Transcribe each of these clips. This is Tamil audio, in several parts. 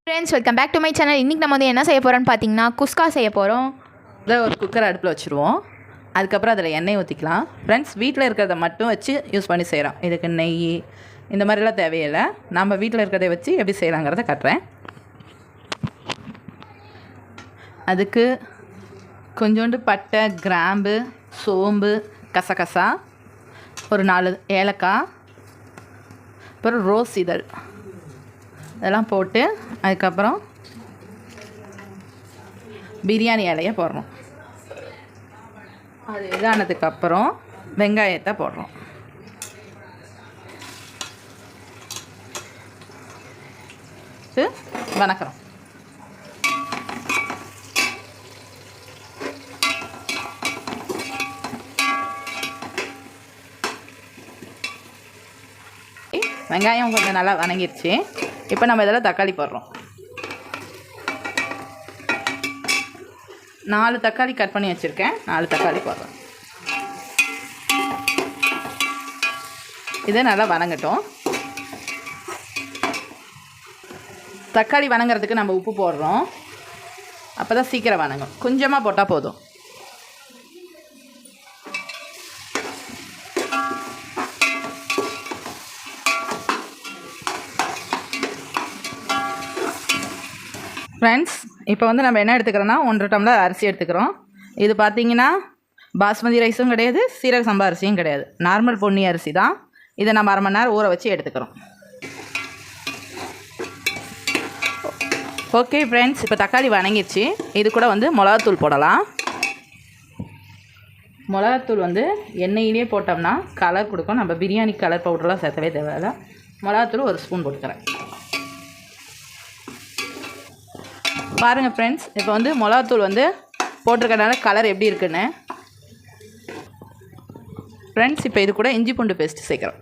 Friends welcome back to my channel. இன்றைக்கி நம்ம வந்து என்ன செய்ய போகிறோன்னு பார்த்தீங்கன்னா குஸ்கா செய்ய போகிறோம். இதை ஒரு குக்கர் அடுப்பில் வச்சுருவோம். அதுக்கப்புறம் அதில் எண்ணெய் ஊற்றிக்கலாம். ஃப்ரெண்ட்ஸ் வீட்டில் இருக்கிறத மட்டும் வச்சு யூஸ் பண்ணி செய்கிறோம். இதுக்கு நெய் இந்த மாதிரிலாம் தேவையில்லை. நம்ம வீட்டில் இருக்கிறத வச்சு எப்படி செய்யலாங்கிறத காட்டுறேன். அதுக்கு கொஞ்சோண்டு பட்டை, கிராம்பு, சோம்பு, கசகசா, ஒரு 4 ஏலக்காய், அப்புறம் ரோஸ் இதழ் இதெல்லாம் போட்டு அதுக்கப்புறம் பிரியாணி இலையை போடுறோம். அது இதானதுக்கப்புறம் வெங்காயத்தை போடுறோம். வணக்கம். வெங்காயம் கொஞ்சம் நல்லா வணங்கிடுச்சு. இப்போ நம்ம இதில் தக்காளி போடுறோம். 4 தக்காளி கட் பண்ணி வச்சுருக்கேன். 4 தக்காளி போடுறோம். இதை நல்லா வணங்கட்டும். தக்காளி வணங்கிறதுக்கு நம்ம உப்பு போடுறோம். அப்போ தான் சீக்கிரம் வணங்கும். கொஞ்சமாக போட்டால் போதும். ஃப்ரெண்ட்ஸ் இப்போ வந்து நம்ம என்ன எடுத்துக்கிறோன்னா 1.5 டம்ளர் அரிசி எடுத்துக்கிறோம். இது பார்த்திங்கன்னா பாஸ்மதி ரைஸும் கிடையாது, சீரக சம்பா அரிசியும் கிடையாது, நார்மல் பொன்னி அரிசி தான். இதை நம்ம 1/2 மணி நேரம் ஊற வச்சு எடுத்துக்கிறோம். ஓகே ஃப்ரெண்ட்ஸ், இப்போ தக்காளி வணங்கிடுச்சு. இது கூட வந்து மிளகாத்தூள் போடலாம். மிளகாத்தூள் வந்து எண்ணெயிலே போட்டோம்னா கலர் கொடுக்கும். நம்ம பிரியாணி கலர் பவுடர்லாம் சேர்த்தவே தேவையில்லை. மிளகாத்தூள் 1 ஸ்பூன் போட்டுக்கிறேன். பாருங்கள் ஃப்ரெண்ட்ஸ், இப்போ வந்து மிளகாத்தூள் வந்து போட்டிருக்கனால கலர் எப்படி இருக்குன்னு. ஃப்ரெண்ட்ஸ் இப்போ இது கூட இஞ்சி பூண்டு பேஸ்ட்டு சேர்க்குறோம்.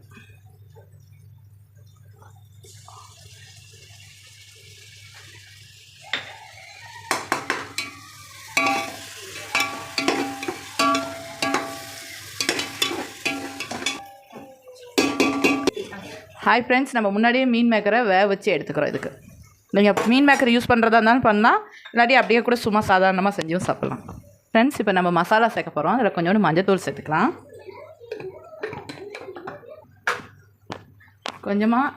ஹாய் ஃப்ரெண்ட்ஸ், நம்ம முன்னாடியே மீன் மேக்கரை வேக வச்சு எடுத்துக்கிறோம். இதுக்கு நீங்கள் மீன் மேக்கர் யூஸ் பண்ணுறதா இருந்தாலும் பண்ணலாம், இல்லாட்டி அப்படியே கூட சும்மா சாதாரணமாக செஞ்சும் சாப்பிட்லாம். ஃப்ரெண்ட்ஸ் இப்போ நம்ம மசாலா சேர்க்க போகிறோம். அதில் கொஞ்சோண்டு மஞ்சத்தூள் சேர்த்துக்கலாம். கொஞ்சமாக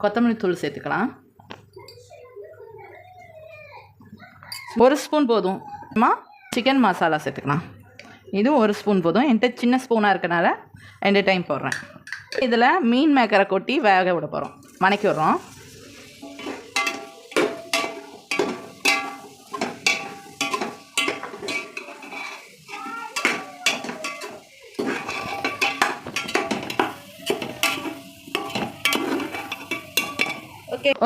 கொத்தமல்லி தூள் சேர்த்துக்கலாம். 1 ஸ்பூன் போதும். சிக்கன் மசாலா சேர்த்துக்கலாம். இதுவும் 1 ஸ்பூன் போதும். என்கிட்ட சின்ன ஸ்பூனாக இருக்கனால 2 டைம் போடுறேன். இதில் மீன் மேக்கரை கொட்டி வேக விட போகிறோம். வணக்கி விடுறோம்.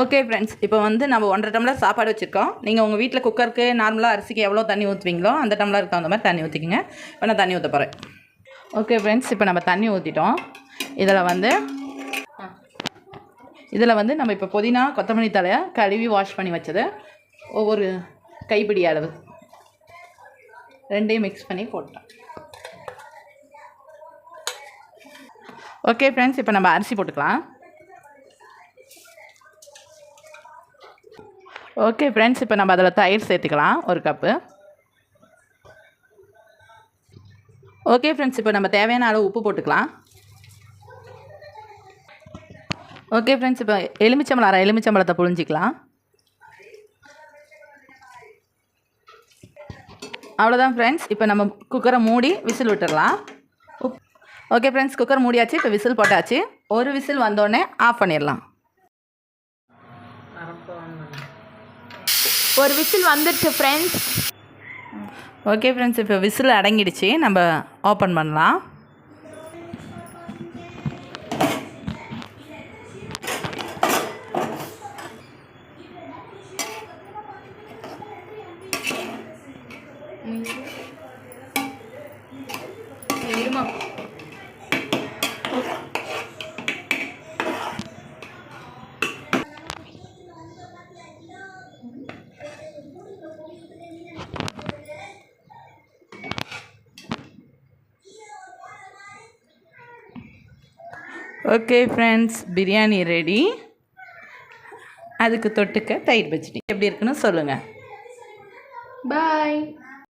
ஓகே ஃப்ரெண்ட்ஸ், இப்போ வந்து நம்ம 1.5 டம்ளர் சாப்பாடு வச்சுருக்கோம். நீங்கள் உங்கள் வீட்டில் குக்கருக்கு நார்மலாக அரிசிக்கு எவ்வளோ தண்ணி ஊற்றுவீங்களோ அந்த டம்ளருக்கு தகுந்த மாதிரி தண்ணி ஊற்றிக்கிங்க. இப்போ நான் தண்ணி ஊற்ற போகிறேன். ஓகே ஃப்ரெண்ட்ஸ், இப்போ நம்ம தண்ணி ஊற்றிட்டோம். இதில் வந்து நம்ம இப்போ புதினா, கொத்தமல்லி தழையை கழுவி வாஷ் பண்ணி வச்சது ஒவ்வொரு கைப்பிடி அளவு 2யும் மிக்ஸ் பண்ணி போட்டோம். ஓகே ஃப்ரெண்ட்ஸ், இப்போ நம்ம அரிசி போட்டுக்கலாம். ஓகே ஃப்ரெண்ட்ஸ், இப்போ நம்ம அதில் தயிர் சேர்த்துக்கலாம் 1 கப்பு. ஓகே ஃப்ரெண்ட்ஸ், இப்போ நம்ம தேவையான அளவு உப்பு போட்டுக்கலாம். ஓகே ஃப்ரெண்ட்ஸ், இப்போ எலுமிச்சம்பழத்தை புழிஞ்சிக்கலாம். அவ்வளோதான் ஃப்ரெண்ட்ஸ். இப்போ நம்ம குக்கரை மூடி விசில் விட்டுடலாம். ஓகே ஃப்ரெண்ட்ஸ், குக்கர் மூடியாச்சு. இப்போ விசில் போட்டாச்சு. 1 விசில் வந்தோடனே ஆஃப் பண்ணிடலாம். 1 விசில் வந்துடுச்சு ஃப்ரெண்ட்ஸ். ஓகே ஃப்ரெண்ட்ஸ், இப்போ விசில் அடங்கிடுச்சு. நம்ம ஓப்பன் பண்ணலாம். Okay friends, biryani ready. அதுக்கு தொட்டுக்க தயிர் பச்சடி எப்படி இருக்குன்னு சொல்லுங்கள். பாய்.